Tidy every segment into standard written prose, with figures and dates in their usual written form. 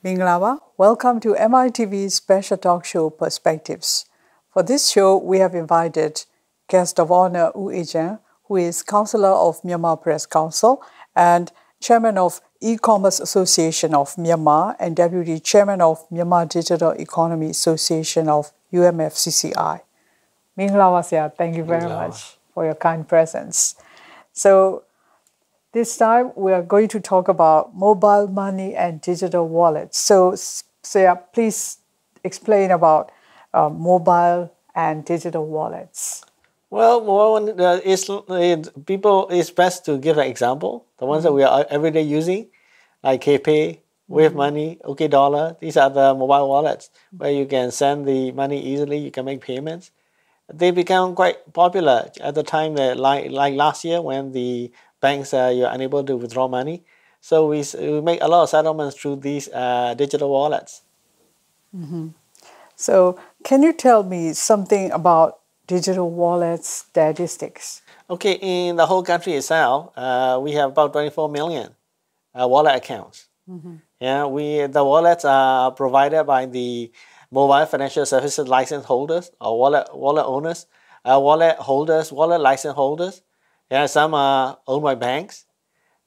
Minglawa, welcome to MITV's special talk show Perspectives. For this show, we have invited guest of honor Wu Ejian, who is Councillor of Myanmar Press Council and Chairman of E-Commerce Association of Myanmar and Deputy Chairman of Myanmar Digital Economy Association of UMFCCI. Minglawa Sia, thank you very much for your kind presence. So this time we are going to talk about mobile money and digital wallets. So Sia, please explain about mobile and digital wallets. Well, it's best to give an example. The ones that we are everyday using, like KPay, Wave Money, OK Dollar. These are the mobile wallets where you can send the money easily. You can make payments. They become quite popular at the time that, like last year, when the banks you're unable to withdraw money. So we make a lot of settlements through these digital wallets. So can you tell me something about digital wallets statistics? Okay, in the whole country itself, we have about 24 million wallet accounts. Yeah, the wallets are provided by the mobile financial services license holders or wallet owners, wallet license holders. Yeah, some are owned by banks,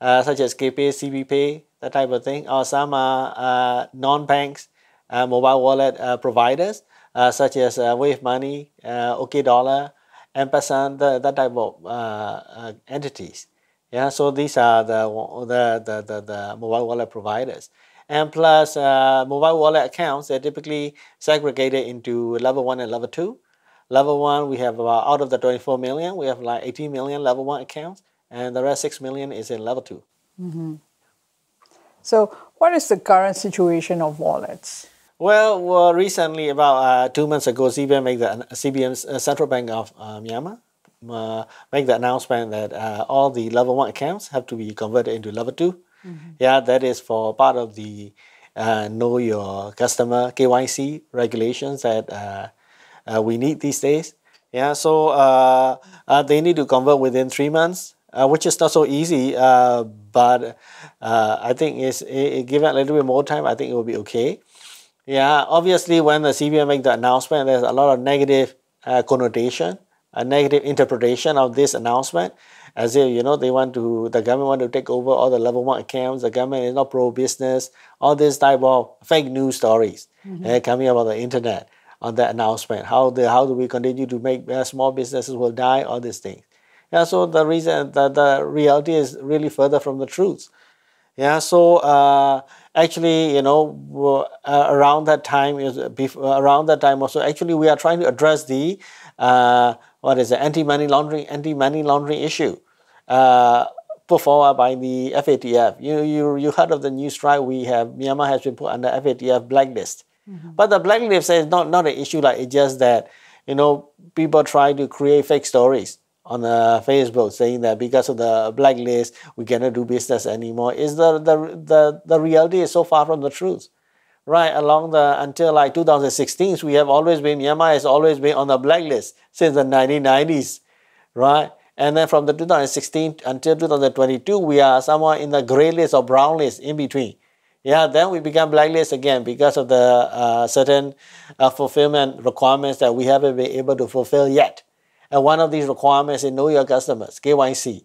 such as KPay, CBPay, that type of thing, or some are non-banks mobile wallet providers, such as Wave Money, OK Dollar, M-Pesa, that type of entities. Yeah, so these are the mobile wallet providers. And plus, mobile wallet accounts, they're typically segregated into level 1 and level 2. Level 1, we have out of the 24 million, we have like 18 million level 1 accounts, and the rest 6 million is in level 2. So what is the current situation of wallets? Well, recently, about 2 months ago, CBM's Central Bank of Myanmar make the announcement that all the level 1 accounts have to be converted into level 2. Yeah, that is for part of the Know Your Customer KYC regulations that we need these days. Yeah, so they need to convert within 3 months, which is not so easy, but I think given a little bit more time, I think it will be okay. Yeah, obviously, when the CBM make the announcement, there's a lot of negative connotation, a negative interpretation of this announcement, as if the government want to take over all the level 1 accounts. The government is not pro-business. All this type of fake news stories coming about the internet on that announcement. How do we continue to make small businesses will die? All these things. Yeah, so the reality is really further from the truth. Yeah, so actually, around that time also, actually, we are trying to address the anti-money laundering issue put forward by the FATF. You heard of the news, right? Myanmar has been put under FATF blacklist, but the blacklist is not an issue like it's just that people try to create fake stories on Facebook saying that because of the blacklist we cannot do business anymore. Is the reality is so far from the truth, right? Until like 2016, Myanmar has always been on the blacklist since the 1990s, right? And then from the 2016 until 2022, we are somewhere in the gray list or brown list in between. Yeah, then we become blacklist again because of the certain fulfillment requirements that we haven't been able to fulfill yet. And one of these requirements is Know Your Customers, KYC.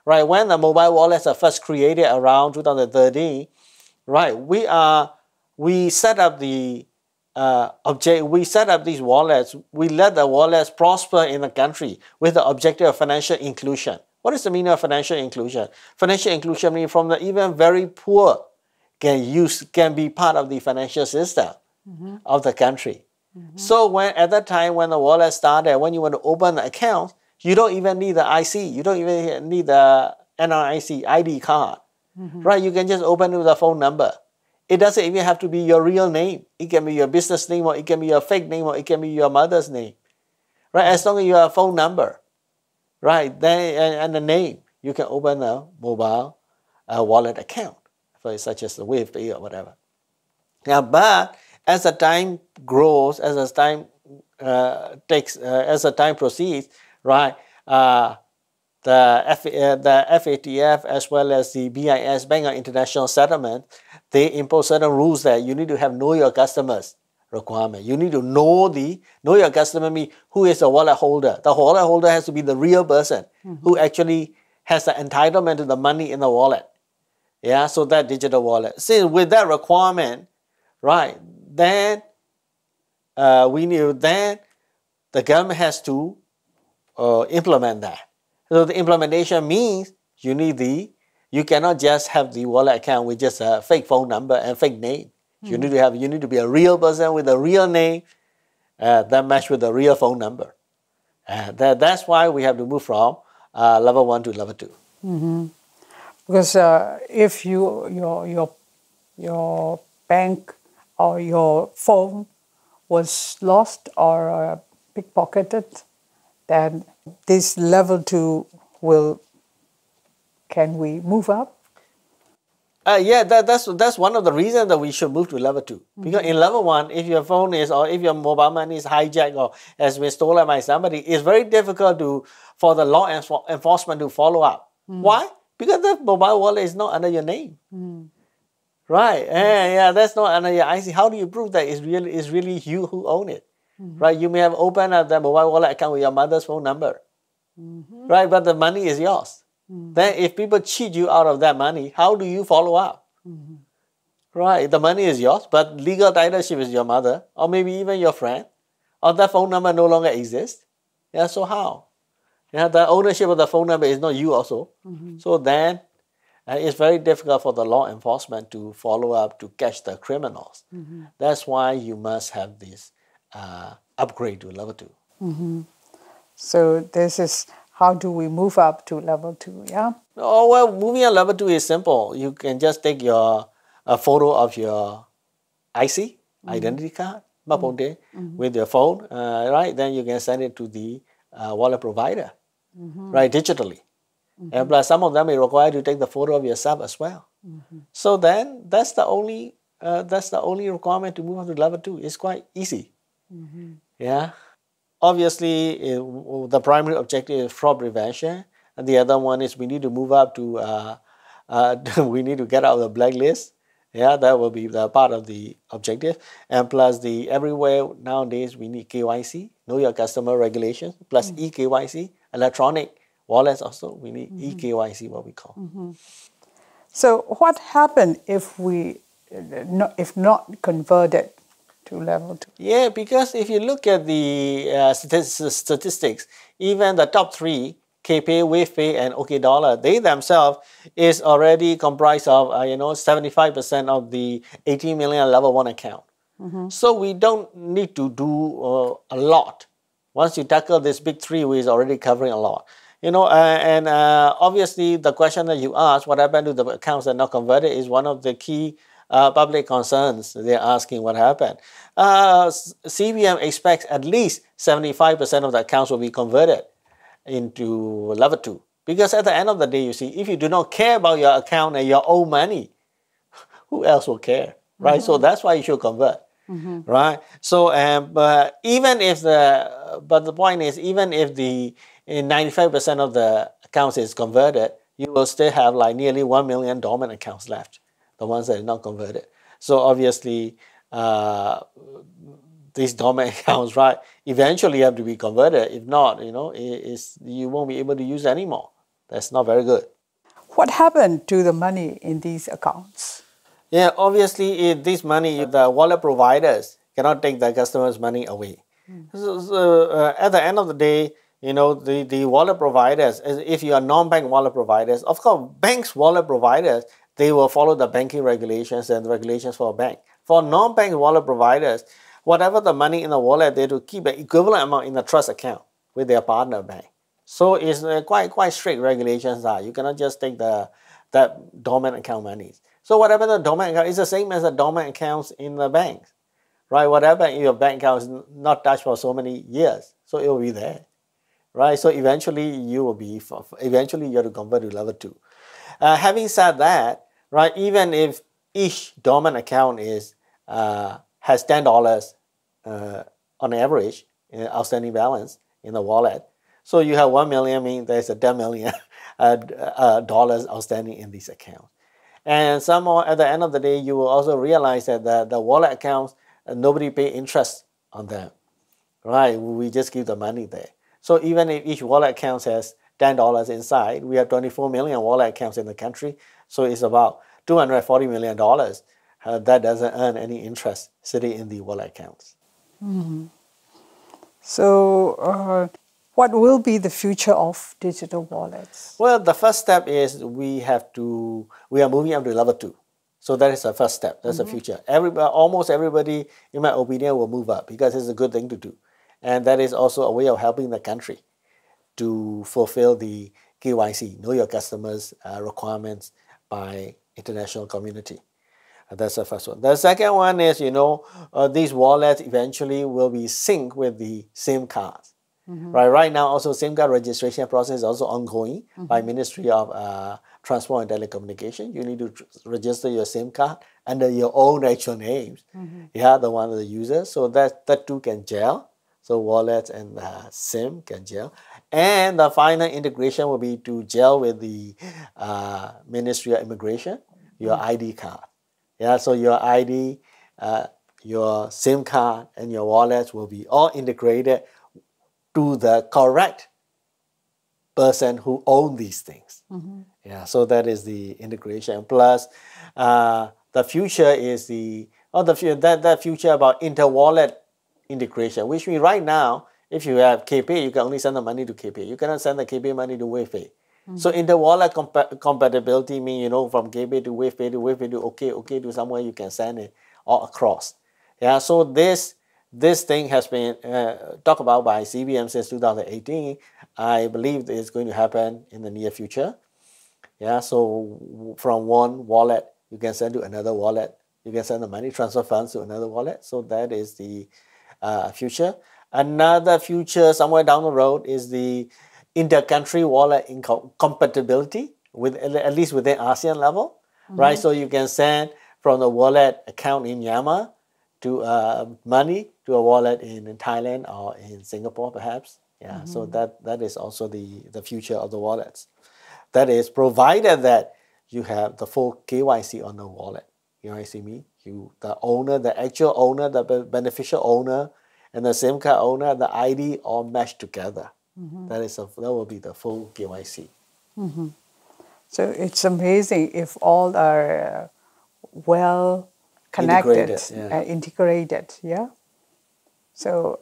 Right, when the mobile wallets are first created around 2013, right, we set up these wallets, we let the wallets prosper in the country with the objective of financial inclusion. What is the meaning of financial inclusion? Financial inclusion means from the even very poor can be part of the financial system of the country. So at that time when the wallet started, when you want to open the account, you don't even need the IC, you don't even need the NRIC ID card, right? You can just open it with a phone number. It doesn't even have to be your real name. It can be your business name, or it can be your fake name, or it can be your mother's name, right? As long as you have a phone number, right, then and the name, you can open a mobile wallet account, such as the Wave Pay or whatever. Yeah, but as the time grows, as the time proceeds, right, the FATF as well as the BIS, Bank of International Settlement, they impose certain rules that you need to have know your customers requirement. You need to know your customer means who is the wallet holder. The wallet holder has to be the real person who actually has the entitlement to the money in the wallet. Yeah, so that digital wallet. See, with that requirement, right, then the government has to implement that. So the implementation means you cannot just have the wallet account with just a fake phone number and fake name. You need to be a real person with a real name that match with a real phone number. That's why we have to move from level 1 to level 2. Mm-hmm. Because if your bank or your phone was lost or pickpocketed, then this level 2 can we move up? Yeah, that's one of the reasons that we should move to level 2. Because in level 1, if your phone or if your mobile money is hijacked or has been stolen by somebody, it's very difficult for the law enforcement to follow up. Why? Because the mobile wallet is not under your name. Right? Yeah, that's not under your IC. How do you prove that it's really you who own it? Right? You may have opened up the mobile wallet account with your mother's phone number. Right? But the money is yours. Then if people cheat you out of that money, how do you follow up? Right? The money is yours, but legal titleship is your mother, or maybe even your friend, or that phone number no longer exists. Yeah, so how? Yeah, the ownership of the phone number is not you also. So then it's very difficult for the law enforcement to follow up to catch the criminals. That's why you must have this upgrade to level 2. So this is how do we move up to level 2, yeah? Oh, well, moving on level 2 is simple. You can just take a photo of your IC, identity card, with your phone, right? Then you can send it to the wallet provider, right, digitally. And plus, some of them may require you to take the photo of yourself as well. So then that's the only requirement to move on to level 2. It's quite easy. Yeah. Obviously, the primary objective is fraud prevention, and the other one is we need to move up to we need to get out of the blacklist. Yeah, that will be the part of the objective. And plus, everywhere nowadays we need KYC, know your customer regulations, plus eKYC, electronic wallets also. We need eKYC, what we call. So what happened if not converted to level 2? Yeah, because if you look at the statistics, even the top 3, KPay, WavePay, and OkDollar, they themselves is already comprised of 75% of the 18 million level 1 account. So we don't need to do a lot. Once you tackle this big 3, we is already covering a lot. Obviously the question that you asked, what happened to the accounts that are not converted, is one of the key public concerns. They're asking what happened. CBM expects at least 75% of the accounts will be converted into level 2. Because at the end of the day, you see, if you do not care about your account and your own money, who else will care, right? So that's why you should convert, right? So, but the point is, even if the 95% of the accounts is converted, you will still have like nearly 1 million dormant accounts left, the ones that are not converted. So obviously, these dormant accounts, right, eventually have to be converted. If not, you won't be able to use it anymore. That's not very good. What happened to the money in these accounts? Yeah, obviously, this money, the wallet providers cannot take the customer's money away. So, at the end of the day, the wallet providers, if you are non-bank wallet providers, of course, banks wallet providers, they will follow the banking regulations and the regulations for a bank. For non-bank wallet providers, whatever the money in the wallet, they have to keep the equivalent amount in the trust account with their partner bank. So it's quite strict regulations are. You cannot just take that dormant account money. So whatever the dormant account is the same as the dormant accounts in the banks, right? Whatever in your bank account is not touched for so many years, so it will be there, right? So eventually you have to convert to level 2. Having said that, right, even if each dormant account has $10 on average outstanding balance in the wallet, So you have 1 million, mean there's a 10 million dollars outstanding in these accounts. And some more, at the end of the day, you will also realize that the wallet accounts, nobody pay interest on them, right? We just give the money there. So even if each wallet account has $10 inside, we have 24 million wallet accounts in the country. So it's about $240 million that doesn't earn any interest sitting in the wallet accounts. Mm-hmm. So what will be the future of digital wallets? Well, the first step is we are moving up to level 2. So that is the first step. That's the future. Almost everybody, in my opinion, will move up because it's a good thing to do. And that is also a way of helping the country to fulfill the KYC, know your customers requirements by international community. That's the first one. The second one is, these wallets eventually will be synced with the SIM cards. Right now, also SIM card registration process is also ongoing by Ministry of Transport and Telecommunication. You need to register your SIM card under your own actual names. The one of the users. So that too can gel. So wallets and SIM can gel. And the final integration will be to gel with the Ministry of Immigration, your ID card. So your ID, your SIM card, and your wallets will be all integrated to the correct person who owns these things. So that is the integration. Plus, the future is that future about inter-wallet integration, which means right now, if you have KPay, you can only send the money to KPay. You cannot send the KPay money to WavePay. So inter-wallet compatibility means, from KPay to WavePay to OK to somewhere you can send it all across. So this thing has been talked about by CBM since 2018. I believe it's going to happen in the near future. So from one wallet, you can send to another wallet. You can send the money, transfer funds to another wallet. So that is the future. Another future somewhere down the road is the inter-country wallet compatibility, with at least within ASEAN level, right? So you can send from the wallet account in Myanmar to money to a wallet in Thailand or in Singapore, perhaps. So that is also the future of the wallets. That is provided that you have the full KYC on the wallet. KYC means the owner, the actual owner, the beneficial owner, and the SIM card owner, the ID all meshed together. That will be the full KYC. So it's amazing if all are well connected, integrated. So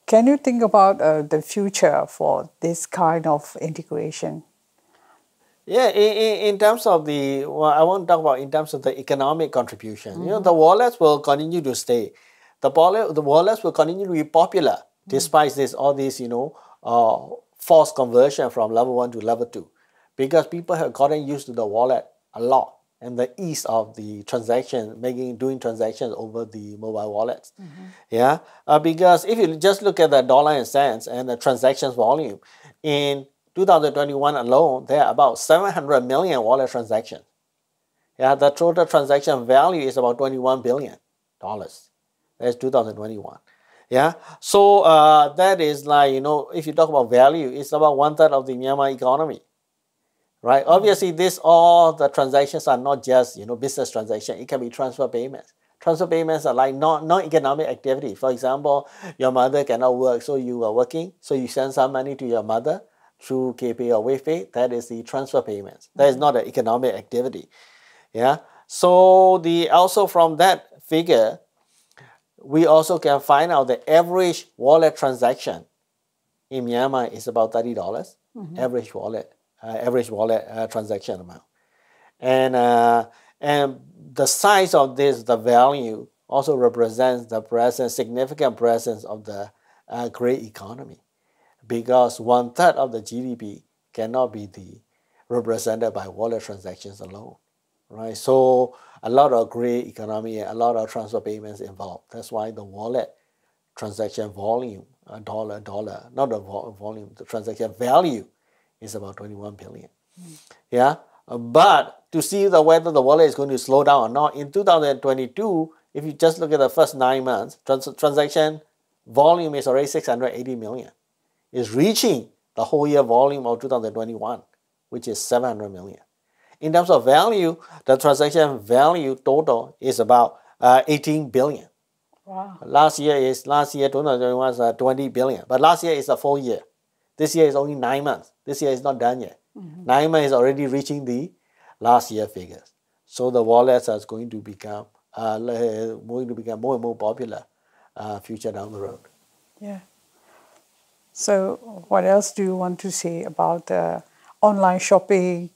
can you think about the future for this kind of integration? In terms of I want to talk about in terms of the economic contribution. The wallets will continue to stay. The wallets will continue to be popular despite all these forced conversion from level 1 to level 2, because people have gotten used to the wallet a lot and the ease of the transaction, doing transactions over the mobile wallets. Because if you just look at the dollar and cents and the transactions volume, in 2021 alone, there are about 700 million wallet transactions. The total transaction value is about $21 billion. That's 2021. So that is like, if you talk about value, it's about 1/3 of the Myanmar economy. Right? Obviously, all the transactions are not just, business transactions. It can be transfer payments. Transfer payments are like non-economic activity. For example, your mother cannot work, so you are working, so you send some money to your mother through KPay or WavePay. That is the transfer payments. That is not an economic activity. So also from that figure, we also can find out the average wallet transaction in Myanmar is about $30. Average wallet transaction amount, and the size of the value also represents the significant presence of the gray economy, because 1/3 of the GDP cannot be represented by wallet transactions alone, right? So a lot of gray economy, a lot of transfer payments involved. That's why the wallet transaction volume, not the volume, the transaction value is about 21 billion. But to see whether the wallet is going to slow down or not, in 2022, if you just look at the first 9 months, transaction volume is already 680 million. It's reaching the whole year volume of 2021, which is 700 million. In terms of value, the transaction value total is about 18 billion. Wow. Last year 2021 was 20 billion, but last year is a full year. This year is only 9 months. This year is not done yet. 9 months is already reaching the last year figures. So the wallets are going to become more and more popular future down the road. Yeah. So what else do you want to say about online shopping?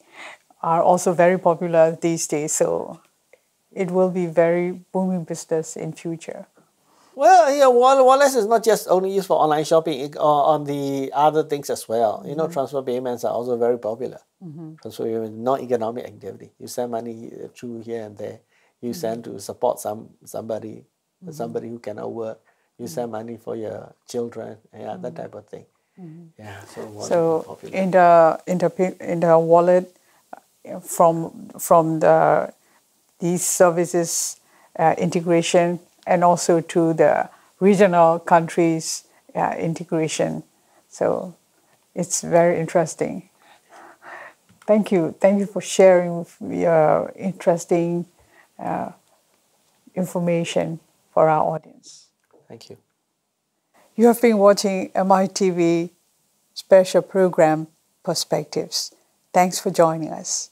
Are also very popular these days, so it will be very booming business in future. Well, yeah, wallets is not just only used for online shopping, on the other things as well. You know, transfer payments are also very popular. Transfer payments, non-economic activity. You send money through here and there. You send to support somebody who cannot work. You send money for your children, that type of thing. Yeah, so wallets are popular. in the wallet, from these services integration, and also to the regional countries integration. So it's very interesting. Thank you for sharing your interesting information for our audience. Thank you. You have been watching MITV special program Perspectives. Thanks for joining us.